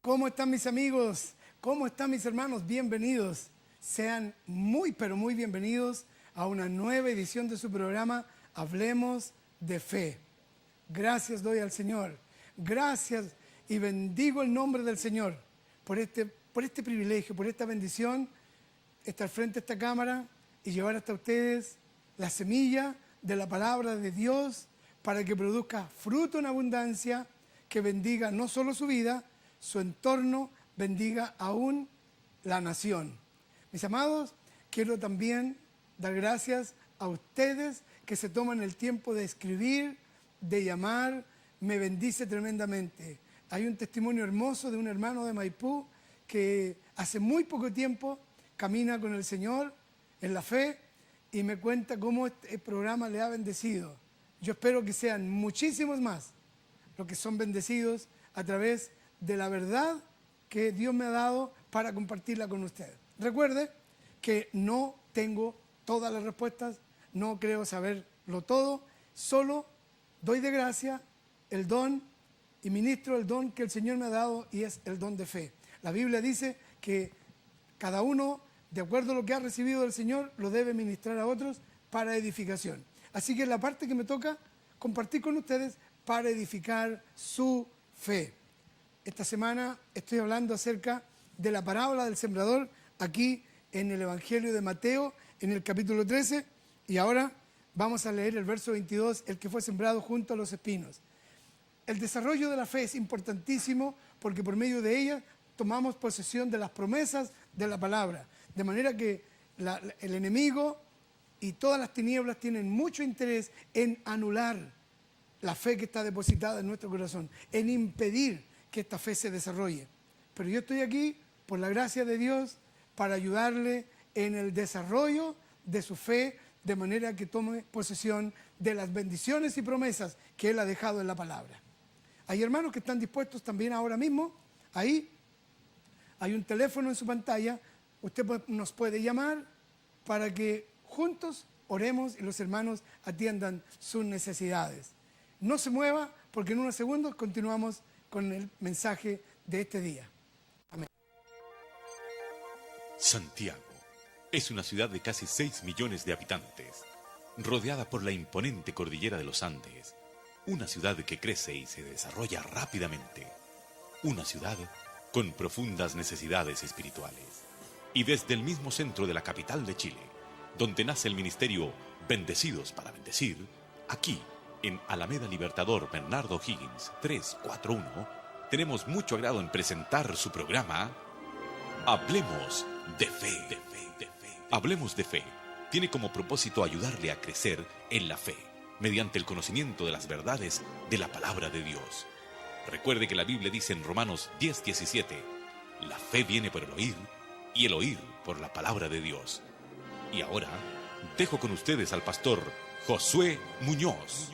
¿Cómo están mis amigos? ¿Cómo están mis hermanos? Bienvenidos. Sean muy, pero muy bienvenidos a una nueva edición de su programa Hablemos de Fe. Gracias doy al Señor. Gracias y bendigo el nombre del Señor por este privilegio, por esta bendición, estar frente a esta cámara y llevar hasta ustedes la semilla de la palabra de Dios para que produzca fruto en abundancia, que bendiga no solo su vida, su entorno, bendiga aún la nación. Mis amados, quiero también dar gracias a ustedes que se toman el tiempo de escribir, de llamar, me bendice tremendamente. Hay un testimonio hermoso de un hermano de Maipú que hace muy poco tiempo camina con el Señor en la fe y me cuenta cómo este programa le ha bendecido. Yo espero que sean muchísimos más los que son bendecidos a través de la verdad que Dios me ha dado para compartirla con ustedes. Recuerde que no tengo todas las respuestas, no creo saberlo todo, solo doy de gracia el don y ministro el don que el Señor me ha dado y es el don de fe. La Biblia dice que cada uno, de acuerdo a lo que ha recibido del Señor, lo debe ministrar a otros para edificación. Así que es la parte que me toca compartir con ustedes para edificar su fe. Esta semana estoy hablando acerca de la parábola del sembrador aquí en el Evangelio de Mateo, en el capítulo 13, y ahora vamos a leer el verso 22, el que fue sembrado junto a los espinos. El desarrollo de la fe es importantísimo porque por medio de ella tomamos posesión de las promesas de la palabra, de manera que el enemigo y todas las tinieblas tienen mucho interés en anular la fe que está depositada en nuestro corazón, en impedir que esta fe se desarrolle. Pero yo estoy aquí, por la gracia de Dios, para ayudarle en el desarrollo de su fe, de manera que tome posesión de las bendiciones y promesas que Él ha dejado en la palabra. Hay hermanos que están dispuestos también ahora mismo, ahí hay un teléfono en su pantalla, usted nos puede llamar para que juntos oremos y los hermanos atiendan sus necesidades. No se mueva porque en unos segundos continuamos con el mensaje de este día. Amén. Santiago es una ciudad de casi 6 millones de habitantes, rodeada por la imponente cordillera de los Andes, una ciudad que crece y se desarrolla rápidamente, una ciudad con profundas necesidades espirituales. Y desde el mismo centro de la capital de Chile, donde nace el ministerio Bendecidos para Bendecir, aquí, en Alameda Libertador Bernardo Higgins 341, tenemos mucho agrado en presentar su programa Hablemos de Fe. Hablemos de Fe tiene como propósito ayudarle a crecer en la fe, mediante el conocimiento de las verdades de la palabra de Dios. Recuerde que la Biblia dice en Romanos 10:17, la fe viene por el oír, y el oír por la palabra de Dios. Y ahora, dejo con ustedes al pastor Josué Muñoz.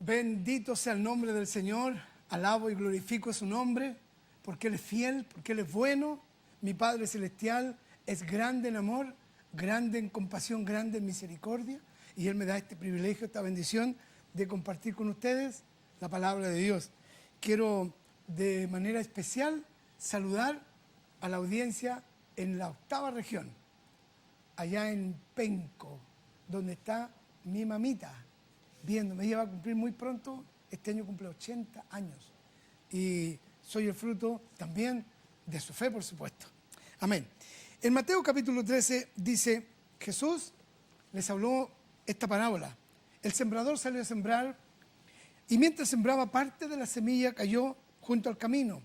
Bendito sea el nombre del Señor, alabo y glorifico su nombre, porque Él es fiel, porque Él es bueno. Mi Padre Celestial es grande en amor, grande en compasión, grande en misericordia, y Él me da este privilegio, esta bendición de compartir con ustedes la palabra de Dios. Quiero de manera especial saludar a la audiencia en la 8ª región, allá en Penco, donde está mi mamita, viéndome. Ella va a cumplir muy pronto, este año cumple 80 años. Y soy el fruto también de su fe, por supuesto. Amén. En Mateo capítulo 13 dice, Jesús les habló esta parábola. El sembrador salió a sembrar y mientras sembraba, parte de la semilla cayó junto al camino.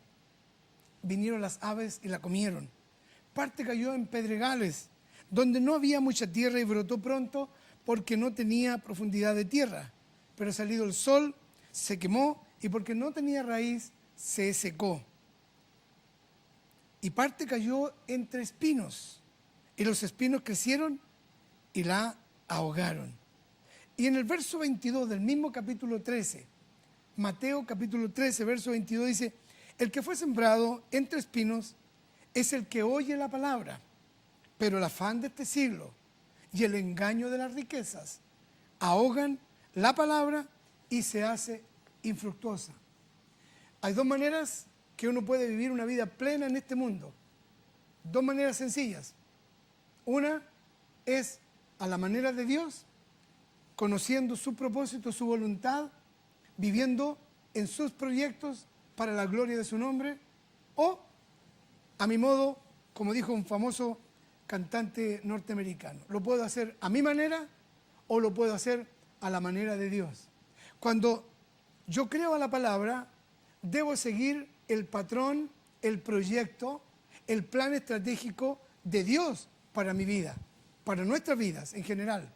Vinieron las aves y la comieron. Parte cayó en pedregales, donde no había mucha tierra y brotó pronto porque no tenía profundidad de tierra. Pero salido el sol, se quemó y porque no tenía raíz, se secó. Y parte cayó entre espinos, y los espinos crecieron y la ahogaron. Y en el verso 22 del mismo capítulo 13, Mateo capítulo 13, verso 22 dice, el que fue sembrado entre espinos es el que oye la palabra, pero el afán de este siglo y el engaño de las riquezas ahogan la palabra y se hace infructuosa. Hay dos maneras que uno puede vivir una vida plena en este mundo. Dos maneras sencillas. Una es a la manera de Dios, conociendo su propósito, su voluntad, viviendo en sus proyectos para la gloria de su nombre, o a mi modo, como dijo un famoso cantante norteamericano. Lo puedo hacer a mi manera o lo puedo hacer a la manera de Dios. Cuando yo creo a la palabra, debo seguir el patrón, el proyecto, el plan estratégico de Dios para mi vida, para nuestras vidas en general.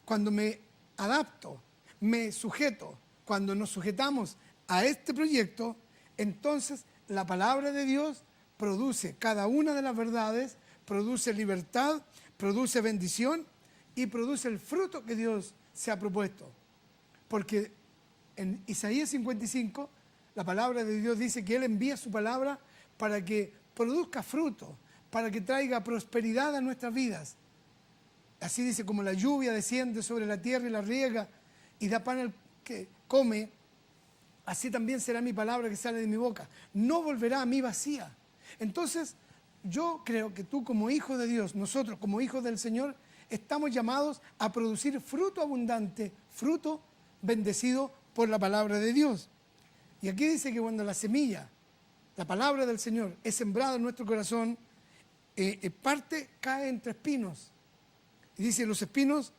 Cuando me adapto, me sujeto, cuando nos sujetamos a este proyecto, entonces la palabra de Dios produce cada una de las verdades, produce libertad, produce bendición y produce el fruto que Dios se ha propuesto. Porque en Isaías 55, la palabra de Dios dice que Él envía su palabra para que produzca fruto, para que traiga prosperidad a nuestras vidas. Así dice, como la lluvia desciende sobre la tierra y la riega y da pan al que come, así también será mi palabra que sale de mi boca. No volverá a mí vacía. Entonces, yo creo que tú como hijo de Dios, nosotros como hijos del Señor, estamos llamados a producir fruto abundante, fruto bendecido por la palabra de Dios. Y aquí dice que cuando la semilla, la palabra del Señor, es sembrada en nuestro corazón, parte cae entre espinos. Y dice, los espinos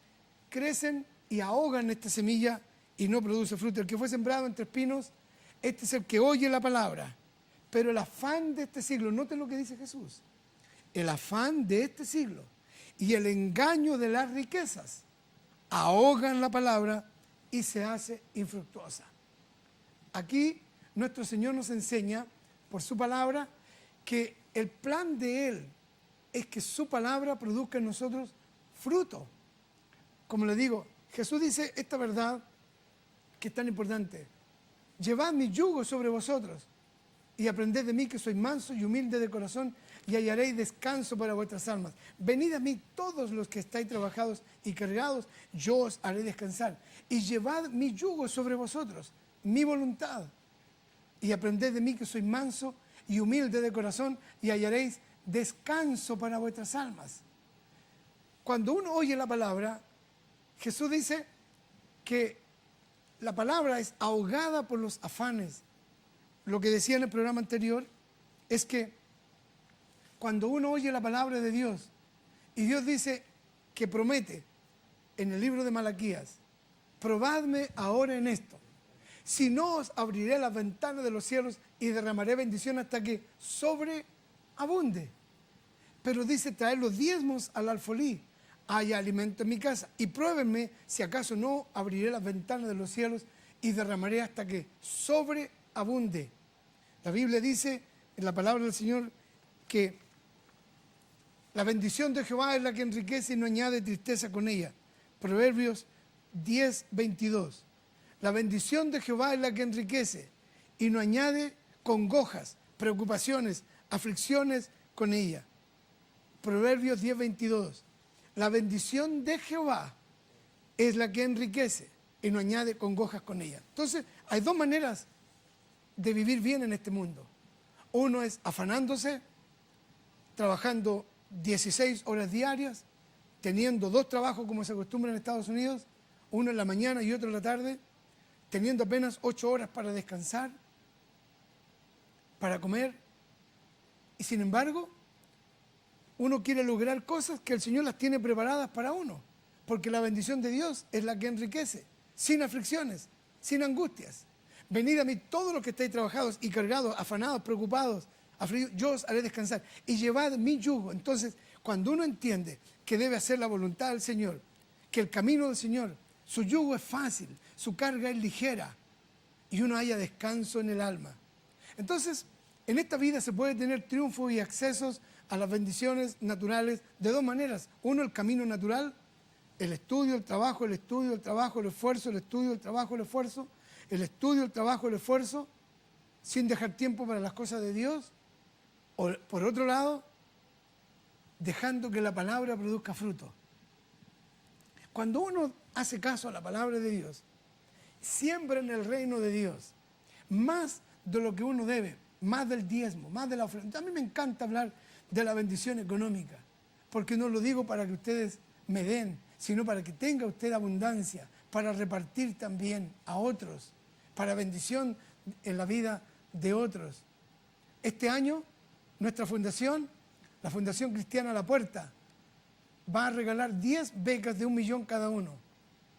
crecen y ahogan esta semilla y no produce fruto. El que fue sembrado entre espinos, este es el que oye la palabra. Pero el afán de este siglo, noten lo que dice Jesús, el afán de este siglo y el engaño de las riquezas ahogan la palabra y se hace infructuosa. Aquí nuestro Señor nos enseña por su palabra que el plan de Él es que su palabra produzca en nosotros fruto. Como le digo, Jesús dice esta verdad que es tan importante. Llevad mi yugo sobre vosotros y aprended de mí que soy manso y humilde de corazón y hallaréis descanso para vuestras almas. Venid a mí todos los que estáis trabajados y cargados, yo os haré descansar. Y llevad mi yugo sobre vosotros, mi voluntad, y aprended de mí que soy manso y humilde de corazón y hallaréis descanso para vuestras almas. Cuando uno oye la palabra, Jesús dice que la palabra es ahogada por los afanes. Lo que decía en el programa anterior es que cuando uno oye la palabra de Dios y Dios dice que promete en el libro de Malaquías, probadme ahora en esto, si no os abriré las ventanas de los cielos y derramaré bendición hasta que sobreabunde. Pero dice traer los diezmos al alfolí, haya alimento en mi casa y pruébenme si acaso no abriré las ventanas de los cielos y derramaré hasta que sobreabunde. La Biblia dice en la palabra del Señor que la bendición de Jehová es la que enriquece y no añade tristeza con ella. Proverbios 10:22. La bendición de Jehová es la que enriquece y no añade congojas, preocupaciones, aflicciones con ella. Proverbios 10:22. La bendición de Jehová es la que enriquece y no añade congojas con ella. Entonces, hay dos maneras de vivir bien en este mundo. Uno es afanándose, trabajando 16 horas diarias, teniendo dos trabajos como se acostumbra en Estados Unidos, uno en la mañana y otro en la tarde, teniendo apenas 8 horas para descansar, para comer. Y sin embargo, uno quiere lograr cosas que el Señor las tiene preparadas para uno, porque la bendición de Dios es la que enriquece, sin aflicciones, sin angustias. Venid a mí todos los que estáis trabajados y cargados, afanados, preocupados, afligidos, yo os haré descansar. Y llevad mi yugo. Entonces, cuando uno entiende que debe hacer la voluntad del Señor, que el camino del Señor, su yugo es fácil, su carga es ligera, y uno haya descanso en el alma. Entonces, en esta vida se puede tener triunfo y accesos a las bendiciones naturales de dos maneras. Uno, el camino natural, el estudio, el trabajo, el estudio, el trabajo, el esfuerzo, el estudio, el trabajo, el esfuerzo, el estudio, el trabajo, el esfuerzo, sin dejar tiempo para las cosas de Dios. O, por otro lado, dejando que la palabra produzca fruto. Cuando uno hace caso a la palabra de Dios, siembra en el reino de Dios más de lo que uno debe, más del diezmo, más de la ofrenda. A mí me encanta hablar de la bendición económica, porque no lo digo para que ustedes me den, sino para que tenga usted abundancia, para repartir también a otros, para bendición en la vida de otros. Este año, nuestra fundación, la Fundación Cristiana La Puerta, va a regalar 10 becas de 1 millón cada uno.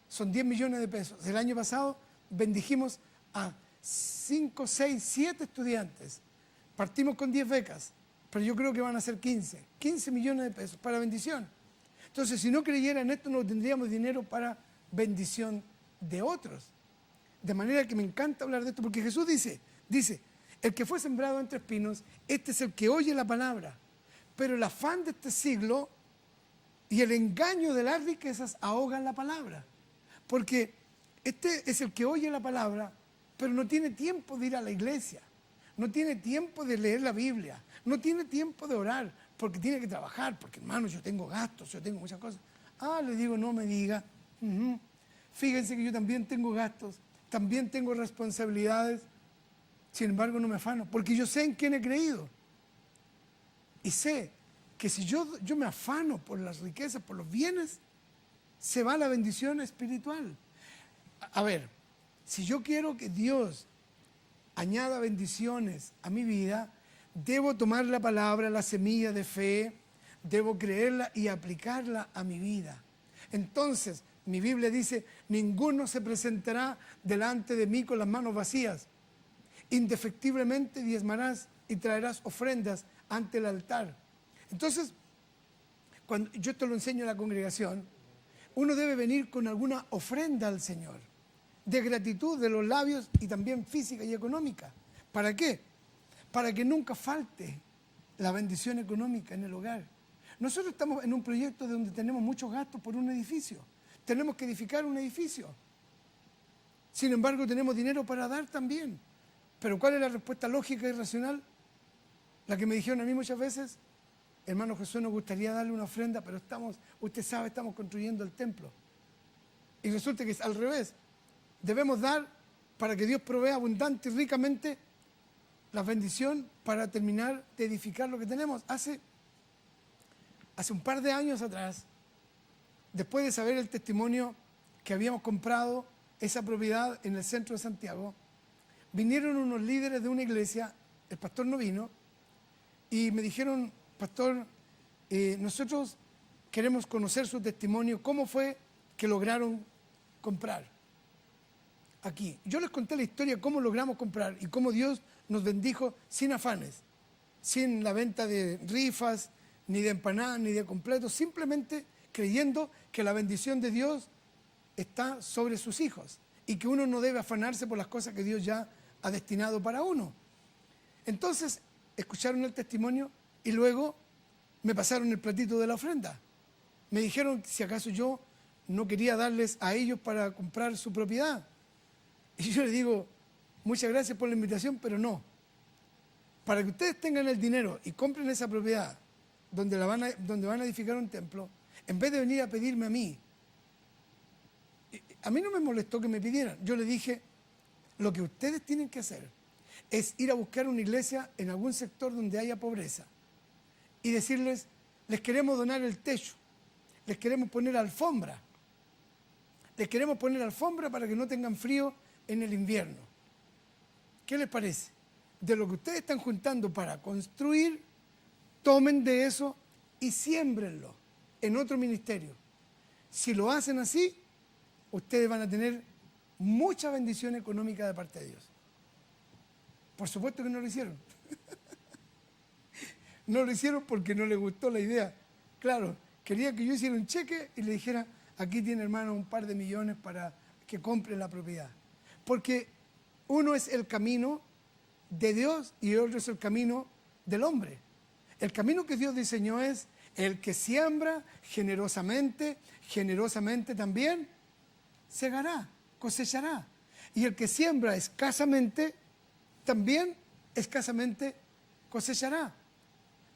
Son 10 millones de pesos. El año pasado bendijimos a 5, 6, 7 estudiantes. Partimos con 10 becas, pero yo creo que van a ser 15 millones de pesos para bendición. Entonces, si no creyera en esto, no tendríamos dinero para bendición de otros. De manera que me encanta hablar de esto, porque Jesús dice, el que fue sembrado entre espinos, este es el que oye la palabra. Pero el afán de este siglo y el engaño de las riquezas ahogan la palabra. Porque este es el que oye la palabra, pero no tiene tiempo de ir a la iglesia, no tiene tiempo de leer la Biblia, no tiene tiempo de orar, porque tiene que trabajar, porque hermano, yo tengo gastos, yo tengo muchas cosas. Le digo, no me diga. Fíjense que yo también tengo gastos, también tengo responsabilidades, sin embargo no me afano, porque yo sé en quién he creído. Y sé que si yo me afano por las riquezas, por los bienes, se va la bendición espiritual. A ver, si yo quiero que Dios añada bendiciones a mi vida, debo tomar la palabra, la semilla de fe, debo creerla y aplicarla a mi vida. Entonces, mi Biblia dice, ninguno se presentará delante de mí con las manos vacías. Indefectiblemente diezmarás y traerás ofrendas ante el altar. Entonces, cuando yo esto lo enseño a la congregación, uno debe venir con alguna ofrenda al Señor, de gratitud de los labios y también física y económica. ¿Para qué? Para que nunca falte la bendición económica en el hogar. Nosotros estamos en un proyecto donde tenemos muchos gastos por un edificio. Tenemos que edificar un edificio. Sin embargo, tenemos dinero para dar también. Pero ¿cuál es la respuesta lógica y racional? La que me dijeron a mí muchas veces, hermano Jesús, nos gustaría darle una ofrenda, pero usted sabe, estamos construyendo el templo. Y resulta que es al revés. Debemos dar para que Dios provea abundante y ricamente la bendición para terminar de edificar lo que tenemos. Hace un par de años atrás, después de saber el testimonio que habíamos comprado esa propiedad en el centro de Santiago, vinieron unos líderes de una iglesia, el pastor no vino, y me dijeron, pastor, nosotros queremos conocer su testimonio, cómo fue que lograron comprar aquí. Yo les conté la historia, cómo logramos comprar y cómo Dios nos bendijo sin afanes, sin la venta de rifas, ni de empanadas, ni de completos, simplemente creyendo que la bendición de Dios está sobre sus hijos y que uno no debe afanarse por las cosas que Dios ya ha destinado para uno. Entonces, escucharon el testimonio y luego me pasaron el platito de la ofrenda. Me dijeron si acaso yo no quería darles a ellos para comprar su propiedad. Y yo les digo, muchas gracias por la invitación, pero no. Para que ustedes tengan el dinero y compren esa propiedad donde van a edificar un templo, en vez de venir a pedirme a mí no me molestó que me pidieran. Yo les dije, lo que ustedes tienen que hacer es ir a buscar una iglesia en algún sector donde haya pobreza y decirles, les queremos donar el techo, les queremos poner alfombra para que no tengan frío en el invierno. ¿Qué les parece? De lo que ustedes están juntando para construir, tomen de eso y siémbrenlo en otro ministerio. Si lo hacen así, ustedes van a tener mucha bendición económica de parte de Dios. Por supuesto que no lo hicieron. No lo hicieron porque no les gustó la idea. Claro, quería que yo hiciera un cheque y le dijera, aquí tiene hermano un par de millones para que compre la propiedad. Porque uno es el camino de Dios y otro es el camino del hombre. El camino que Dios diseñó es el que siembra generosamente, generosamente también segará, cosechará. Y el que siembra escasamente, también escasamente cosechará.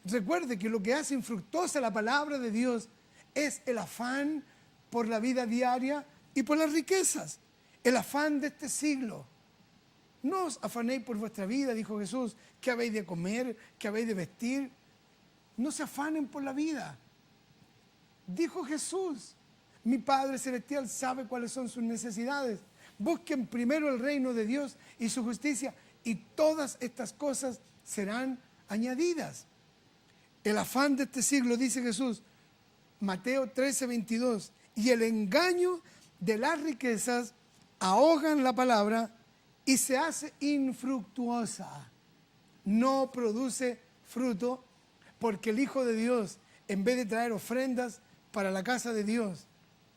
Recuerde que lo que hace infructuosa la palabra de Dios es el afán por la vida diaria y por las riquezas. El afán de este siglo. No os afanéis por vuestra vida, dijo Jesús, qué habéis de comer, qué habéis de vestir. No se afanen por la vida. Dijo Jesús, mi Padre Celestial sabe cuáles son sus necesidades. Busquen primero el reino de Dios y su justicia, y todas estas cosas serán añadidas. El afán de este siglo, dice Jesús, Mateo 13:22, y el engaño de las riquezas ahogan la palabra y se hace infructuosa. No produce fruto, porque el Hijo de Dios, en vez de traer ofrendas para la casa de Dios,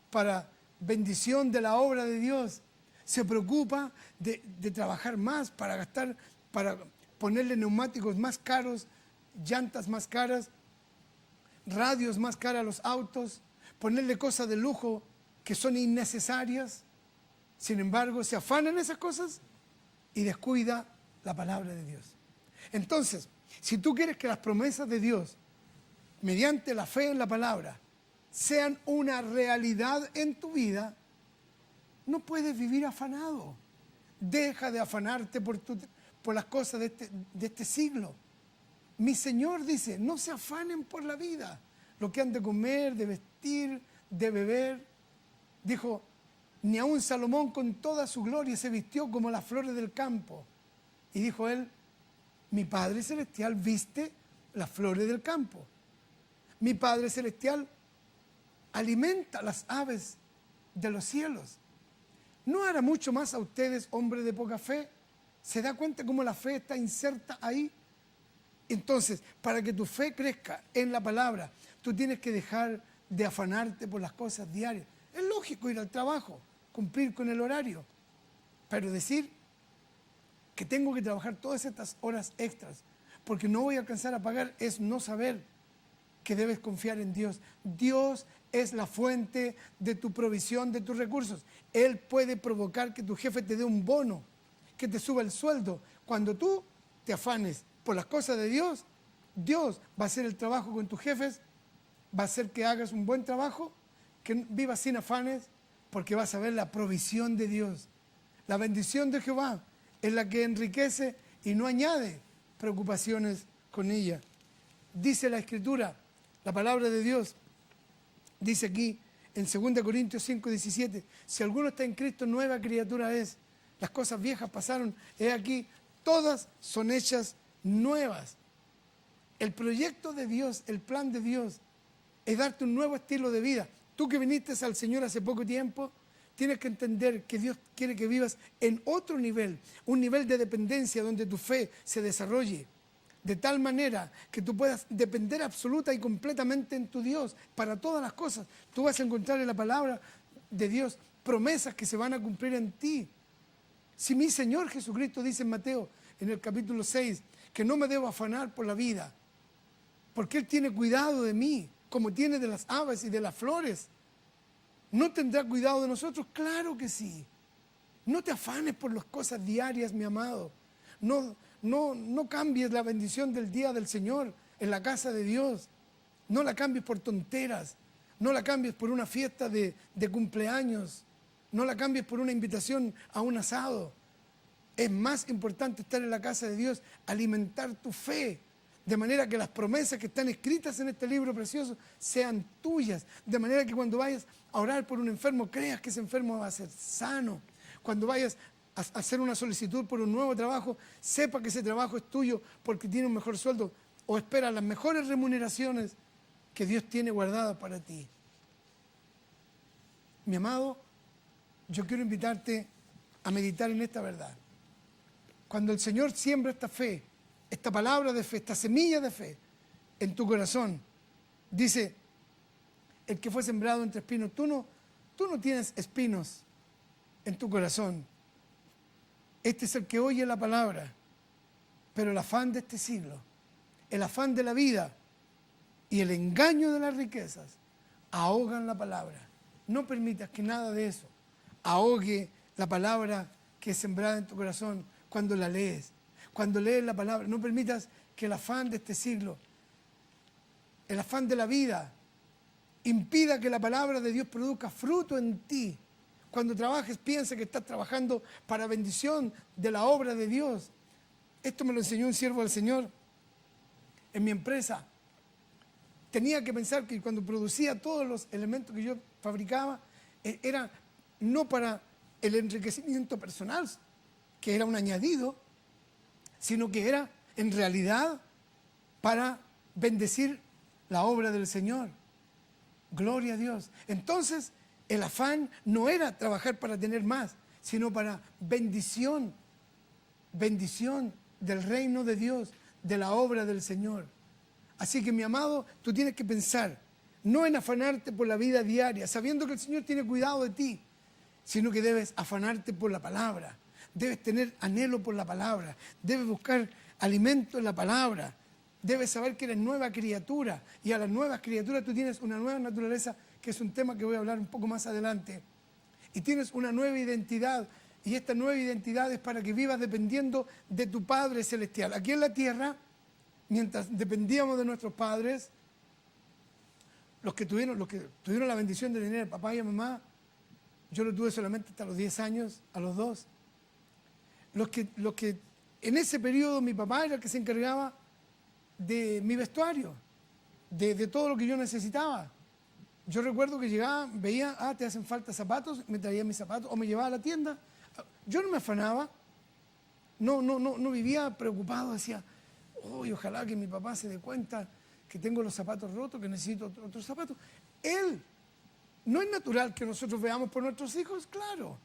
para bendición de la obra de Dios, se preocupa de trabajar más para gastar, para ponerle neumáticos más caros, llantas más caras, radios más caras a los autos, ponerle cosas de lujo que son innecesarias. Sin embargo, se afana en esas cosas y descuida la palabra de Dios. Entonces, si tú quieres que las promesas de Dios, mediante la fe en la palabra, sean una realidad en tu vida, no puedes vivir afanado. Deja de afanarte por las cosas de este siglo. Mi Señor dice, no se afanen por la vida, lo que han de comer, de vestir, de beber. Dijo, ni aun Salomón con toda su gloria se vistió como las flores del campo. Y dijo él, mi Padre Celestial viste las flores del campo. Mi Padre Celestial alimenta las aves de los cielos. ¿No hará mucho más a ustedes, hombres de poca fe? ¿Se da cuenta cómo la fe está inserta ahí? Entonces, para que tu fe crezca en la palabra, tú tienes que dejar de afanarte por las cosas diarias. Es lógico ir al trabajo, cumplir con el horario, pero decir que tengo que trabajar todas estas horas extras porque no voy a alcanzar a pagar es no saber que debes confiar en Dios. Dios es la fuente de tu provisión, de tus recursos. Él puede provocar que tu jefe te dé un bono, que te suba el sueldo. Cuando tú te afanes por las cosas de Dios, Dios va a hacer el trabajo con tus jefes, va a hacer que hagas un buen trabajo, que vivas sin afanes, porque vas a ver la provisión de Dios. La bendición de Jehová es la que enriquece y no añade preocupaciones con ella. Dice la Escritura, la palabra de Dios, dice aquí en 2 Corintios 5:17, si alguno está en Cristo, nueva criatura es. Las cosas viejas pasaron, he aquí, todas son hechas nuevas. El proyecto de Dios, el plan de Dios, es darte un nuevo estilo de vida. Tú que viniste al Señor hace poco tiempo, tienes que entender que Dios quiere que vivas en otro nivel, un nivel de dependencia donde tu fe se desarrolle, de tal manera que tú puedas depender absoluta y completamente en tu Dios para todas las cosas. Tú vas a encontrar en la palabra de Dios promesas que se van a cumplir en ti. Si mi Señor Jesucristo dice en Mateo, en el capítulo 6, que no me debo afanar por la vida, porque Él tiene cuidado de mí, como tiene de las aves y de las flores. ¿No tendrá cuidado de nosotros? Claro que sí. No te afanes por las cosas diarias, mi amado. No cambies la bendición del día del Señor en la casa de Dios. No la cambies por tonteras. No la cambies por una fiesta de cumpleaños. No la cambies por una invitación a un asado. Es más importante estar en la casa de Dios, alimentar tu fe, de manera que las promesas que están escritas en este libro precioso sean tuyas. De manera que cuando vayas a orar por un enfermo, creas que ese enfermo va a ser sano. Cuando vayas a hacer una solicitud por un nuevo trabajo, sepa que ese trabajo es tuyo porque tiene un mejor sueldo o espera las mejores remuneraciones que Dios tiene guardadas para ti. Mi amado, yo quiero invitarte a meditar en esta verdad. Cuando el Señor siembra esta fe, esta palabra de fe, esta semilla de fe en tu corazón, dice, el que fue sembrado entre espinos, tú no tienes espinos en tu corazón. Este es el que oye la palabra, pero el afán de este siglo, el afán de la vida y el engaño de las riquezas ahogan la palabra. No permitas que nada de eso ahogue la palabra que es sembrada en tu corazón cuando la lees. Cuando lees la palabra, no permitas que el afán de este siglo, el afán de la vida, impida que la palabra de Dios produzca fruto en ti. Cuando trabajes, piensa que estás trabajando para bendición de la obra de Dios. Esto me lo enseñó un siervo del Señor en mi empresa. Tenía que pensar que cuando producía todos los elementos que yo fabricaba, era no para el enriquecimiento personal, que era un añadido, sino que era en realidad para bendecir la obra del Señor. Gloria a Dios. Entonces, el afán no era trabajar para tener más, sino para bendición del reino de Dios, de la obra del Señor. Así que, mi amado, tú tienes que pensar, no en afanarte por la vida diaria, sabiendo que el Señor tiene cuidado de ti, sino que debes afanarte por la palabra, debes tener anhelo por la palabra, debes buscar alimento en la palabra, debes saber que eres nueva criatura, y a las nuevas criaturas tú tienes una nueva naturaleza, que es un tema que voy a hablar un poco más adelante, y tienes una nueva identidad, y esta nueva identidad es para que vivas dependiendo de tu Padre Celestial. Aquí en la tierra, mientras dependíamos de nuestros padres, los que tuvieron la bendición de tener a papá y a mamá, yo lo tuve solamente hasta los 10 años, a los 2. Los que en ese periodo mi papá era el que se encargaba de mi vestuario, de todo lo que yo necesitaba. Yo recuerdo que llegaba, veía, te hacen falta zapatos, me traía mis zapatos, o me llevaba a la tienda. Yo no me afanaba, no vivía preocupado, decía, ojalá que mi papá se dé cuenta que tengo los zapatos rotos, que necesito otros zapatos. No es natural que nosotros veamos por nuestros hijos, claro.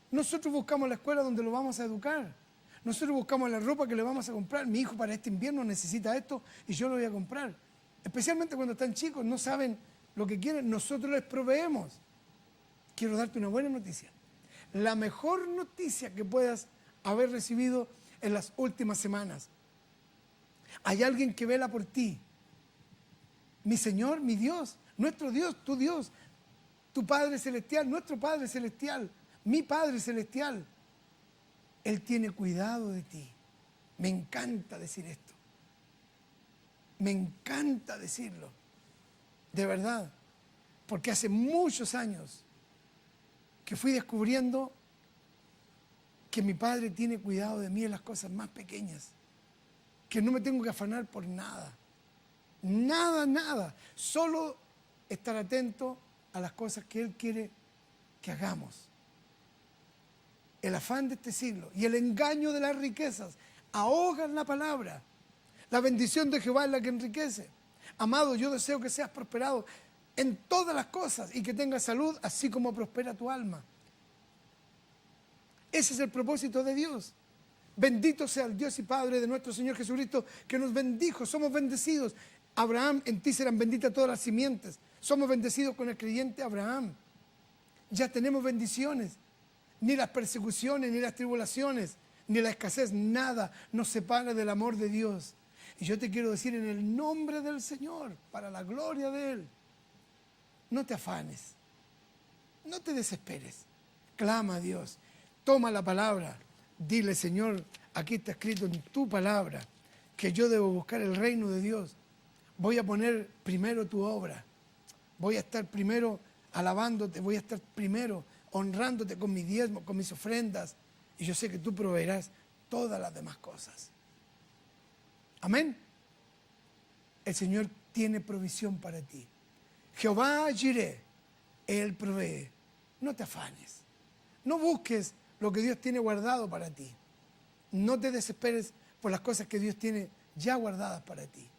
Nosotros buscamos la escuela donde lo vamos a educar. Nosotros buscamos la ropa que le vamos a comprar. Mi hijo para este invierno necesita esto y yo lo voy a comprar. Especialmente cuando están chicos, no saben lo que quieren, nosotros les proveemos. Quiero darte una buena noticia. La mejor noticia que puedas haber recibido en las últimas semanas. Hay alguien que vela por ti. Mi Señor, mi Dios, nuestro Dios, tu Dios, tu Padre Celestial, nuestro Padre Celestial, mi Padre Celestial. Él tiene cuidado de ti. Me encanta decir esto. Me encanta decirlo. De verdad. Porque hace muchos años que fui descubriendo que mi Padre tiene cuidado de mí en las cosas más pequeñas. Que no me tengo que afanar por nada. Nada. Solo estar atento a las cosas que Él quiere que hagamos. El afán de este siglo y el engaño de las riquezas ahogan la palabra. La bendición de Jehová es la que enriquece. Amado, yo deseo que seas prosperado en todas las cosas y que tengas salud, así como prospera tu alma. Ese es el propósito de Dios. Bendito sea el Dios y Padre de nuestro Señor Jesucristo, que nos bendijo, somos bendecidos. Abraham, en ti serán benditas todas las simientes. Somos bendecidos con el creyente Abraham. Ya tenemos bendiciones. Ni las persecuciones, ni las tribulaciones, ni la escasez, nada nos separa del amor de Dios. Y yo te quiero decir en el nombre del Señor, para la gloria de Él, no te afanes, no te desesperes, clama a Dios, toma la palabra, dile, Señor, aquí está escrito en tu palabra que yo debo buscar el reino de Dios, voy a poner primero tu obra, voy a estar primero alabándote, voy a estar primero honrándote con mis diezmos, con mis ofrendas, y yo sé que tú proveerás todas las demás cosas. Amén. El Señor tiene provisión para ti. Jehová Jireh, Él provee. No te afanes. No busques lo que Dios tiene guardado para ti. No te desesperes por las cosas que Dios tiene ya guardadas para ti.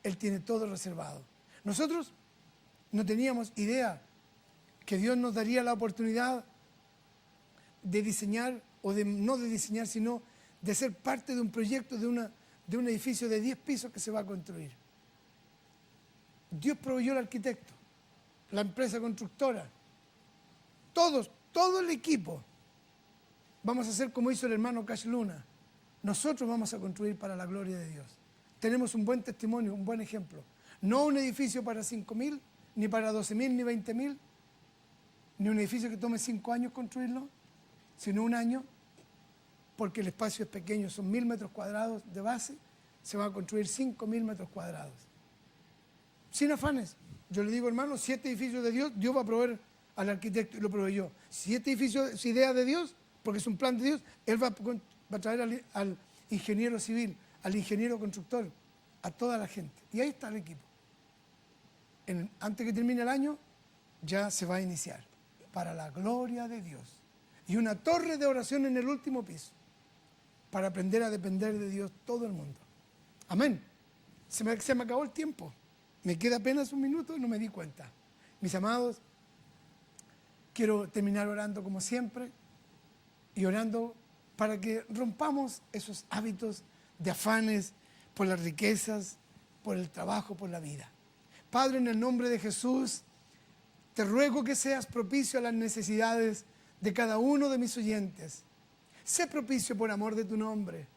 Él tiene todo reservado. Nosotros no teníamos idea que Dios nos daría la oportunidad de diseñar, o de no de diseñar, sino de ser parte de un proyecto de un edificio de 10 pisos que se va a construir. Dios proveyó al arquitecto, la empresa constructora, todo el equipo. Vamos a hacer como hizo el hermano Cash Luna. Nosotros vamos a construir para la gloria de Dios. Tenemos un buen testimonio, un buen ejemplo. No un edificio para 5.000, ni para 12.000, ni 20.000, ni un edificio que tome 5 años construirlo, sino un año, porque el espacio es pequeño, son 1.000 metros cuadrados de base, se va a construir 5.000 metros cuadrados. Sin afanes. Yo le digo, hermano, 7 edificios de Dios, Dios va a proveer al arquitecto y lo proveyó. Si este edificio es idea de Dios, porque es un plan de Dios, Él va a traer al ingeniero civil, al ingeniero constructor, a toda la gente. Y ahí está el equipo. Antes que termine el año, ya se va a iniciar. Para la gloria de Dios. Y una torre de oración en el último piso. Para aprender a depender de Dios todo el mundo. Amén. Se me acabó el tiempo. Me queda apenas un minuto y no me di cuenta. Mis amados, quiero terminar orando como siempre y orando para que rompamos esos hábitos de afanes por las riquezas, por el trabajo, por la vida. Padre, en el nombre de Jesús, te ruego que seas propicio a las necesidades de cada uno de mis oyentes. Sé propicio por amor de tu nombre.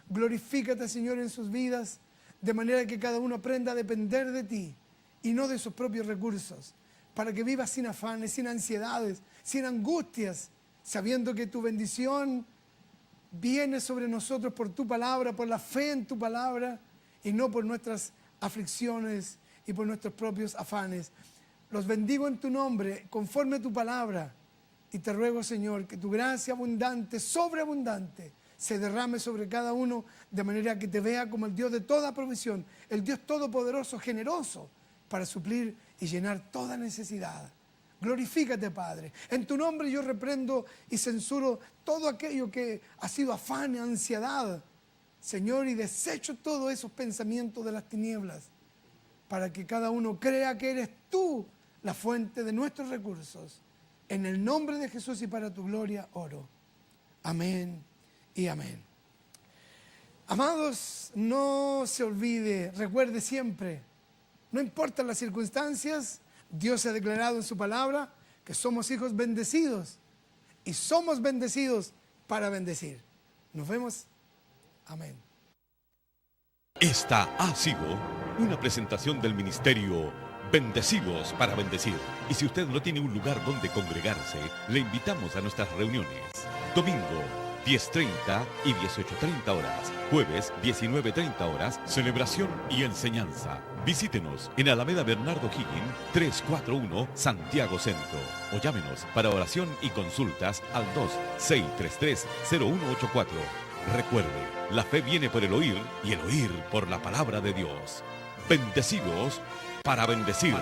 Glorifícate, Señor, en sus vidas, de manera que cada uno aprenda a depender de ti y no de sus propios recursos, para que viva sin afanes, sin ansiedades, sin angustias, sabiendo que tu bendición viene sobre nosotros por tu palabra, por la fe en tu palabra y no por nuestras aflicciones y por nuestros propios afanes. Los bendigo en tu nombre, conforme a tu palabra, y te ruego, Señor, que tu gracia abundante, sobreabundante, se derrame sobre cada uno, de manera que te vea como el Dios de toda provisión, el Dios todopoderoso, generoso, para suplir y llenar toda necesidad. Glorifícate, Padre. En tu nombre yo reprendo y censuro todo aquello que ha sido afán y ansiedad, Señor, y desecho todos esos pensamientos de las tinieblas, para que cada uno crea que eres tú la fuente de nuestros recursos. En el nombre de Jesús y para tu gloria oro. Amén y amén. Amados, no se olvide, recuerde siempre, no importan las circunstancias, Dios ha declarado en su palabra que somos hijos bendecidos y somos bendecidos para bendecir. Nos vemos. Amén. Esta ha sido una presentación del ministerio Bendecidos para Bendecir. Y si usted no tiene un lugar donde congregarse, le invitamos a nuestras reuniones. Domingo, 10:30 y 18:30 horas. Jueves, 19:30 horas, celebración y enseñanza. Visítenos en Alameda Bernardo Higgins, 341, Santiago Centro. O llámenos para oración y consultas al 2-633-0184. Recuerde, la fe viene por el oír y el oír por la palabra de Dios. Bendecidos para bendecir.